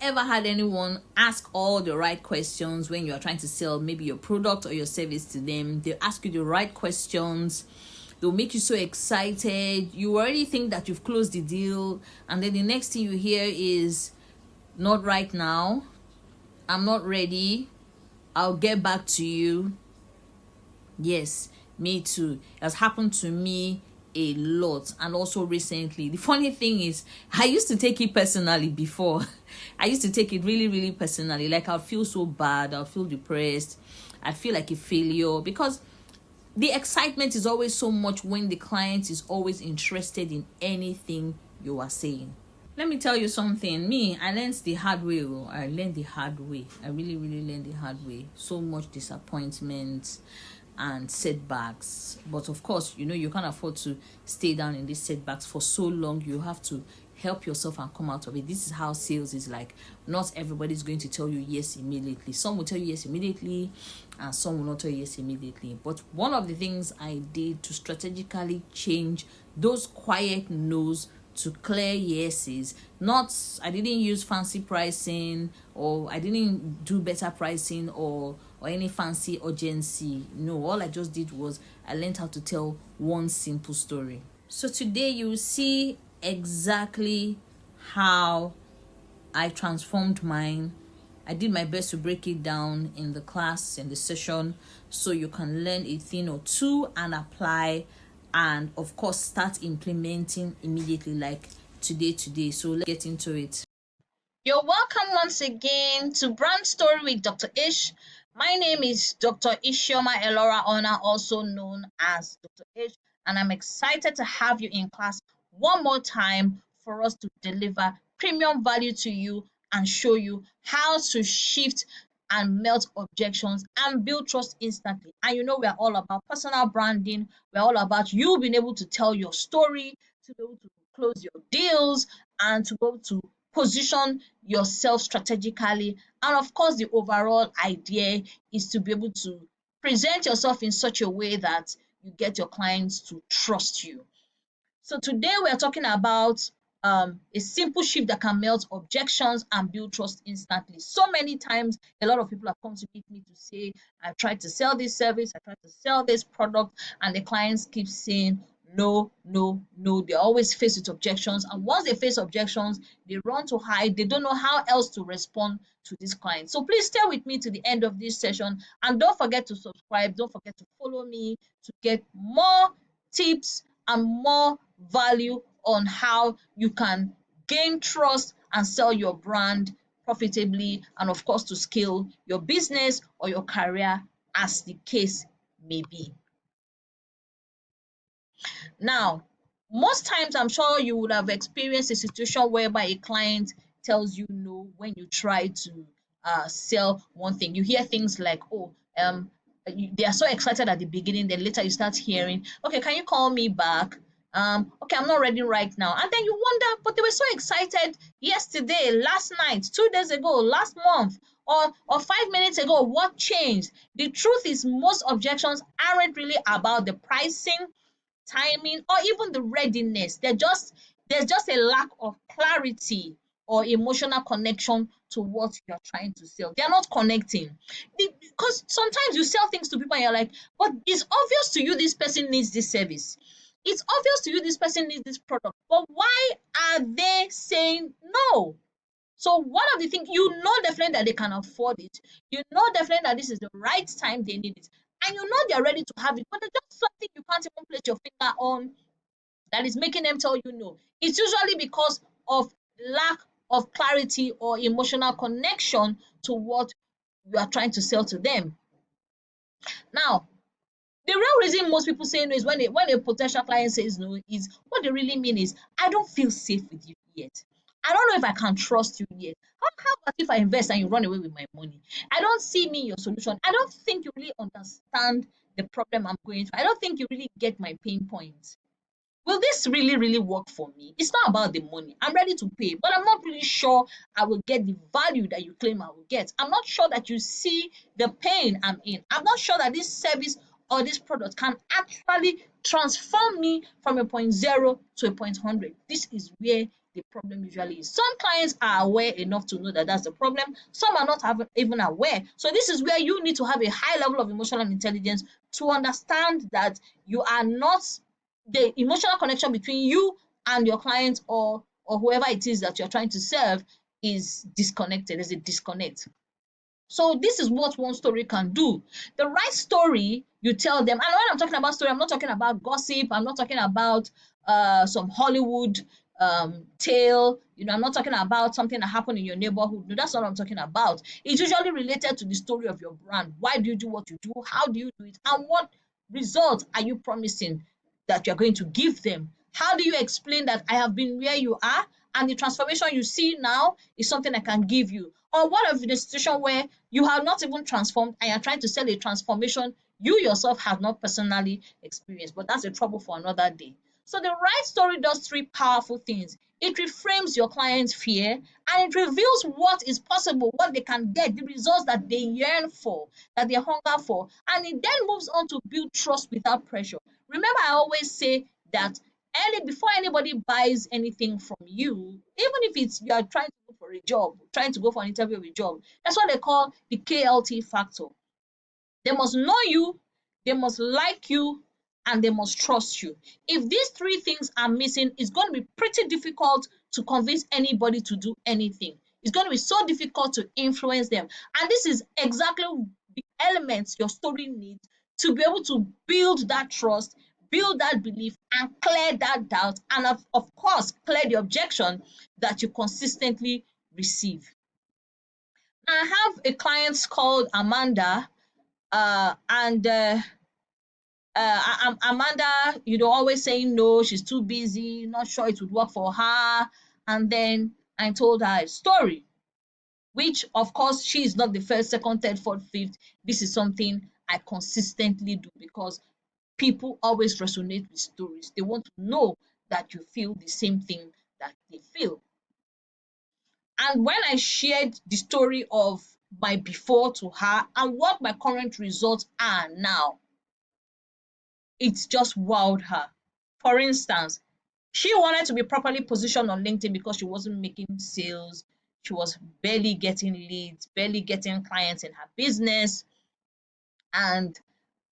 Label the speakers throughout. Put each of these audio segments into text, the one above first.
Speaker 1: ever had anyone ask all the right questions when you are trying to sell maybe your product or your service to them? They ask you the right questions. They'll make you so excited. You already think that you've closed the deal, and then the next thing you hear is, not right now, I'm not ready, I'll get back to you. Yes, me too. It has happened to me a lot, and also recently. The funny thing is, I used to take it personally before. I used to take it really personally. Like, I'll feel so bad, I'll feel depressed, I feel like a failure, because the excitement is always so much when the client is always interested in anything you are saying. Let me tell you something. I learned the hard way. I learned the hard way. I really learned the hard way. So much disappointment and setbacks. But of course, you can't afford to stay down in these setbacks for so long. You have to help yourself and come out of it. This is how sales is like. Not everybody's going to tell you yes immediately. Some will tell you yes immediately, and some will not tell you yes immediately. But one of the things I did to strategically change those quiet no's to clear yeses, I didn't use fancy pricing, or I didn't do better pricing, or any fancy urgency. No, all I just did was I learned how to tell one simple story. So today you will see exactly how I transformed mine. I did my best to break it down in the class, in the session, so you can learn a thing or two and apply, and of course start implementing immediately, like today. So let's get into it. You're welcome once again to Brand Story with Dr. Ish. My name is Dr. Ishioma Elora Ona, also known as Dr. Ish, and I'm excited to have you in class one more time for us to deliver premium value to you and show you how to shift and melt objections and build trust instantly. And we're all about personal branding. We're all about you being able to tell your story, to be able to close your deals, and to be able to position yourself strategically. And of course, the overall idea is to be able to present yourself in such a way that you get your clients to trust you. So today we are talking about a simple shift that can melt objections and build trust instantly. So many times, a lot of people have come to meet me to say, I tried to sell this service, I tried to sell this product, and the clients keep saying, no. They always face with objections. And once they face objections, they run to hide. They don't know how else to respond to this client. So please stay with me to the end of this session. And don't forget to subscribe. Don't forget to follow me to get more tips and more value on how you can gain trust and sell your brand profitably, and of course to scale your business or your career as the case may be. Now, most times I'm sure you would have experienced a situation whereby a client tells you no when you try to sell one thing. You hear things like, they are so excited at the beginning, then later you start hearing, okay, can you call me back? Okay, I'm not ready right now. And then you wonder, but they were so excited yesterday, last night, 2 days ago, last month, or 5 minutes ago. What changed? The truth is, most objections aren't really about the pricing, timing, or even the readiness. There's just a lack of clarity or emotional connection to what you're trying to sell. They're not connecting. Because sometimes you sell things to people and you're like, but it's obvious to you this person needs this service. It's obvious to you this person needs this product. But why are they saying no? So one of the things, definitely that they can afford it. Definitely that this is the right time they need it. And they're ready to have it, but there's just something you can't even place your finger on that is making them tell you no. It's usually because of lack of clarity or emotional connection to what you are trying to sell to them. Now, the real reason most people say no is when a potential client says no, is what they really mean is, I don't feel safe with you yet. I don't know if I can trust you yet. How about if I invest and you run away with my money? I don't see me your solution. I don't think you really understand the problem I'm going through. I don't think you really get my pain points. Will this really work for me? It's not about the money. I'm ready to pay, but I'm not really sure I will get the value that you claim I will get. I'm not sure that you see the pain I'm in. I'm not sure that this service or this product can actually transform me from a point zero to a point 100. This is where
Speaker 2: the problem usually is. Some clients are aware enough to know that that's the problem. Some are not even aware. So this is where you need to have a high level of emotional intelligence to understand that you are not, the emotional connection between you and your client or whoever it is that you're trying to serve is disconnected. There's a disconnect. So this is what one story can do. The right story, you tell them. And when I'm talking about story, I'm not talking about gossip. I'm not talking about some Hollywood tale. I'm not talking about something that happened in your neighborhood. No, that's not what I'm talking about. It's usually related to the story of your brand. Why do you do what you do? How do you do it? And what results are you promising that you're going to give them? How do you explain that I have been where you are and the transformation you see now is something I can give you? Or what of the situation where you have not even transformed and you're trying to sell a transformation you yourself have not personally experienced? But that's a trouble for another day. So the right story does three powerful things. It reframes your client's fear and it reveals what is possible, what they can get, the results that they yearn for, that they hunger for. And it then moves on to build trust without pressure. Remember, I always say that before anybody buys anything from you, even if it's you are trying to go for a job, trying to go for an interview of a job, that's what they call the KLT factor. They must know you, they must like you, and they must trust you. If these three things are missing, it's going to be pretty difficult to convince anybody to do anything. It's going to be so difficult to influence them. And this is exactly the elements your story needs to be able to build that trust, build that belief, and clear that doubt, and of course, clear the objection that you consistently receive. I have a client called Amanda, and Amanda, always saying no, she's too busy, not sure it would work for her. And then I told her a story, which of course she is not the first, second, third, fourth, fifth. This is something I consistently do because people always resonate with stories. They want to know that you feel the same thing that they feel. And when I shared the story of my before to her and what my current results are now, it just wowed her. For instance, she wanted to be properly positioned on LinkedIn because she wasn't making sales. She was barely getting leads, barely getting clients in her business. And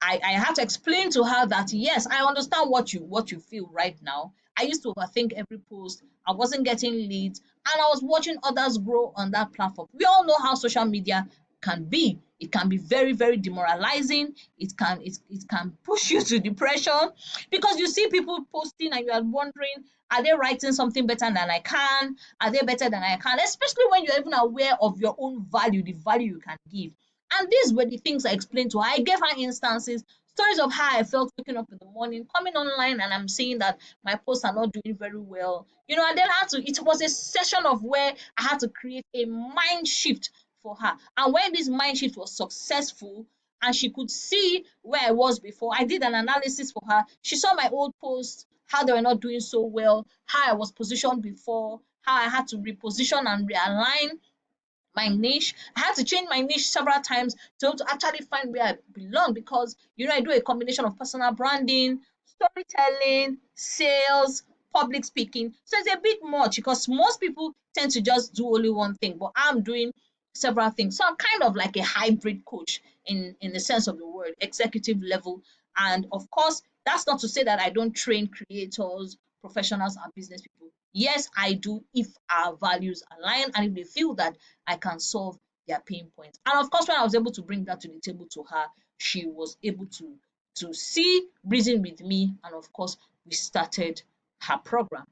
Speaker 2: I had to explain to her that yes, I understand what you feel right now. I used to overthink every post. I wasn't getting leads, and I was watching others grow on that platform. We all know how social media can be. It can be very, very demoralizing. It can push you to depression because you see people posting and you are wondering, are they writing something better than I can? Are they better than I can? Especially when you're even aware of your own value, the value you can give. And these were the things I explained to her. I gave her instances, stories of how I felt waking up in the morning, coming online, and I'm seeing that my posts are not doing very well. And then it was a session of where I had to create a mind shift for her. And when this mind shift was successful, and she could see where I was before, I did an analysis for her. She saw my old posts, how they were not doing so well, how I was positioned before, how I had to reposition and realign my niche. I had to change my niche several times to actually find where I belong because I do a combination of personal branding, storytelling, sales, public speaking. So it's a bit much because most people tend to just do only one thing, but I'm doing several things. So I'm kind of like a hybrid coach in the sense of the word, executive level. And of course, that's not to say that I don't train creators, professionals, and business people. Yes, I do if our values align and if they feel that I can solve their pain points. And of course, when I was able to bring that to the table to her, she was able to see, reason with me, and of course, we started her program.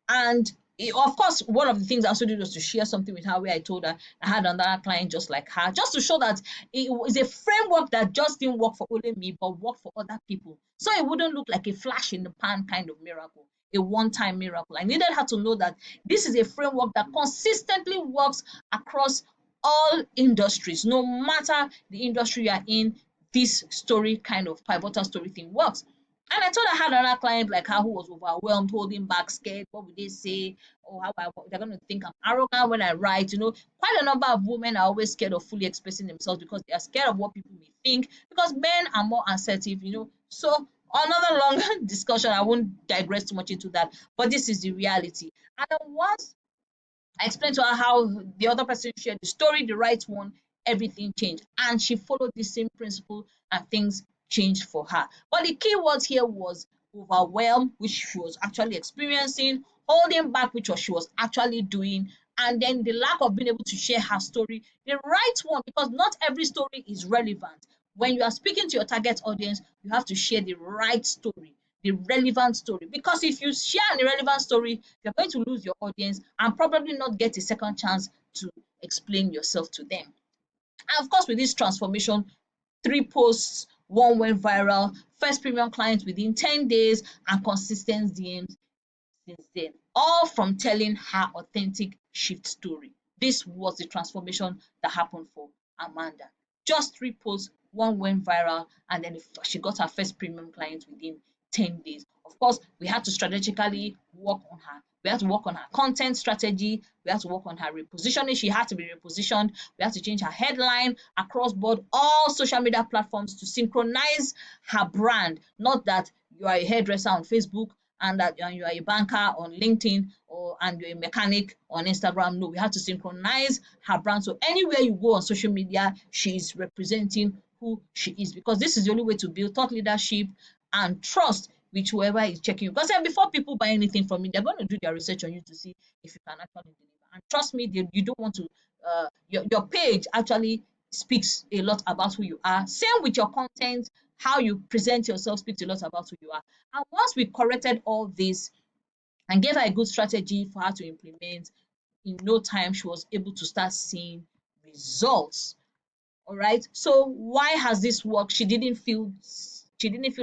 Speaker 2: And of course, one of the things I also did was to share something with her where I told her I had another client just like her, just to show that it was a framework that just didn't work for only me, but worked for other people. So it wouldn't look like a flash in the pan kind of miracle, a one-time miracle. I needed her to know that this is a framework that consistently works across all industries, no matter the industry you are in. This story kind of pivotal story thing works. And I told I had another client like her who was overwhelmed, holding back, scared. What would they say? Oh, they're going to think I'm arrogant when I write. Quite a number of women are always scared of fully expressing themselves because they are scared of what people may think. Because men are more assertive, so Another long discussion. I won't digress too much into that, but this is the reality. And then once I explained to her how the other person shared the story, the right one, everything changed. And she followed the same principle and things changed for her. But the key word here was overwhelm, which she was actually experiencing, holding back, which was she was actually doing, and then the lack of being able to share her story, the right one, because not every story is relevant. When you are speaking to your target audience, you have to share the right story, the relevant story. Because if you share an irrelevant story, you're going to lose your audience and probably not get a second chance to explain yourself to them. And of course, with this transformation, 3 posts, one went viral, first premium client within 10 days, and consistent DMs since then, all from telling her authentic shift story. This was the transformation that happened for Amanda. Just 3 posts, one went viral, and then she got her first premium client within 10 days. Of course, we had to strategically work on her. We had to work on her content strategy. We had to work on her repositioning. She had to be repositioned. We had to change her headline across board, all social media platforms to synchronize her brand. Not that you are a hairdresser on Facebook and that you are a banker on LinkedIn and you're a mechanic on Instagram. No, we have to synchronize her brand. So anywhere you go on social media, she is representing who she is, because this is the only way to build thought leadership and trust with whoever is checking you. Because before people buy anything from you, they're going to do their research on you to see if you can actually deliver. And trust me, you don't want to, your page actually speaks a lot about who you are. Same with your content, how you present yourself speaks a lot about who you are. And once we corrected all this and gave her a good strategy for her to implement, in no time she was able to start seeing results. All right. So why has this worked? She didn't feel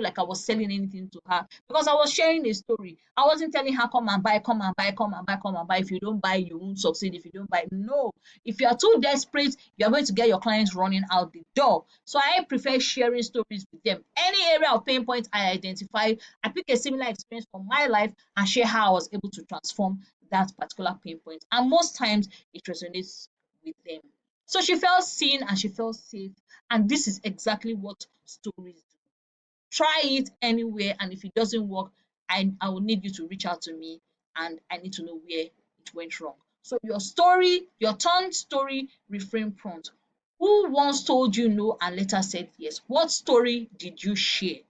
Speaker 2: like I was selling anything to her because I was sharing a story. I wasn't telling her, come and buy, come and buy, come and buy, come and buy. If you don't buy, you won't succeed. If you don't buy, no. If you are too desperate, you're going to get your clients running out the door. So I prefer sharing stories with them. Any area of pain point I identify, I pick a similar experience from my life and share how I was able to transform that particular pain point. And most times it resonates with them. So she felt seen and she felt safe. And this is exactly what stories do. Try it anywhere, and if it doesn't work, I will need you to reach out to me and I need to know where it went wrong. So your story, your turn story reframe prompt. Who once told you no and later said yes? What story did you share?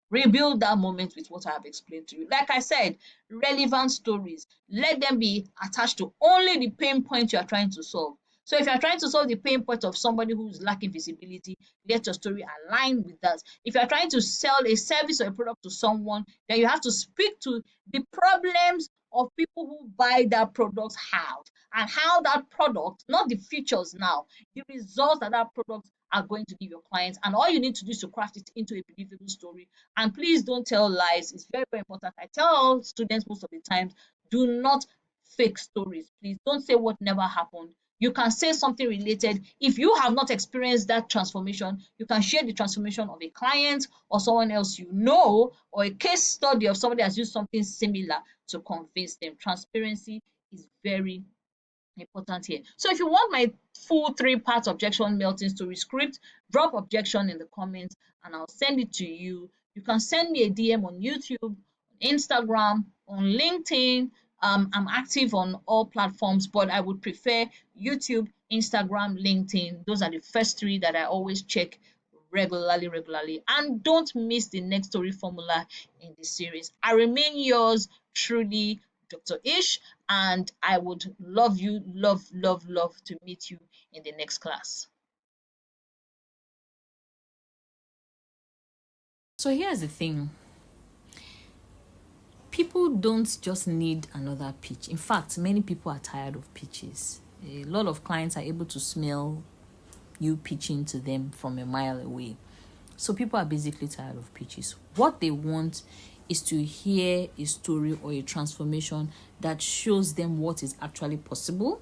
Speaker 2: Rebuild that moment with what I have explained to you. Like I said, relevant stories, let them be attached to only the pain point you are trying to solve. So if you are trying to solve the pain point of somebody who is lacking visibility, let your story align with that. If you are trying to sell a service or a product to someone, then you have to speak to the problems of people who buy that product have, and how that product, not the features now, the results that that product are going to give your clients. And all you need to do is to craft it into a believable story. And please don't tell lies. It's very, very important. I tell all students most of the times, do not fake stories. Please don't say what never happened. You can say something related. If you have not experienced that transformation, you can share the transformation of a client or someone else you know, or a case study of somebody has used something similar to convince them. Transparency is very important here. So if you want my full 3-part objection melting story script, drop objection in the comments and I'll send it to you. You can send me a DM on YouTube, Instagram, on LinkedIn. I'm active on all platforms, but I would prefer YouTube, Instagram, LinkedIn. Those are the first 3 that I always check regularly. And don't miss the next story formula in the series. I remain yours truly, Dr. Ish, and I would love to meet you in the next class.
Speaker 1: So here's the thing. People don't just need another pitch. In fact, many people are tired of pitches. A lot of clients are able to smell you pitching to them from a mile away. So people are basically tired of pitches. What they want is to hear a story or a transformation that shows them what is actually possible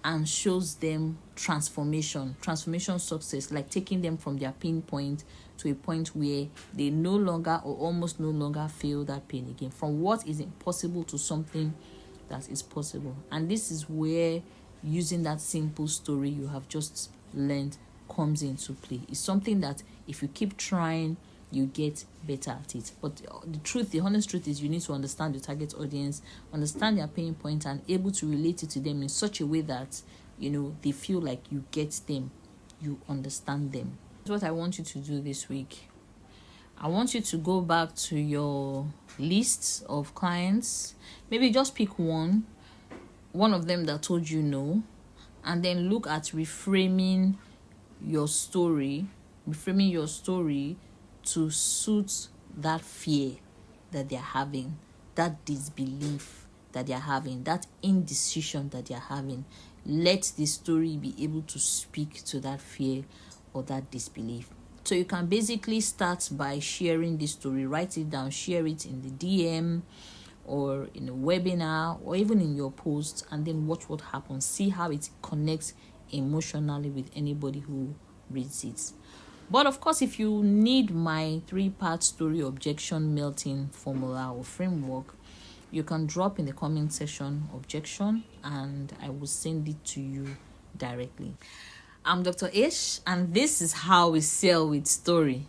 Speaker 1: and shows them transformation success, like taking them from their pain point to a point where they no longer or almost no longer feel that pain again, from what is impossible to something that is possible. And this is where using that simple story you have just learned comes into play. It's something that if you keep trying, you get better at it. But the honest truth is, you need to understand your target audience, understand their pain point, and able to relate it to them in such a way that, you know, they feel like you get them, you understand them. That's what I want you to do this week. I want you to go back to your list of clients. Maybe just pick one of them that told you no, and then look at reframing your story to suit that fear that they're having, that disbelief that they're having, that indecision that they're having. Let the story be able to speak to that fear or that disbelief. So you can basically start by sharing this story, write it down, share it in the DM or in a webinar or even in your post, and then watch what happens. See how it connects emotionally with anybody who reads it. But of course, if you need my 3-part story objection melting formula or framework, you can drop in the comment section objection and I will send it to you directly. I'm Dr. Ish, and this is how we sell with story.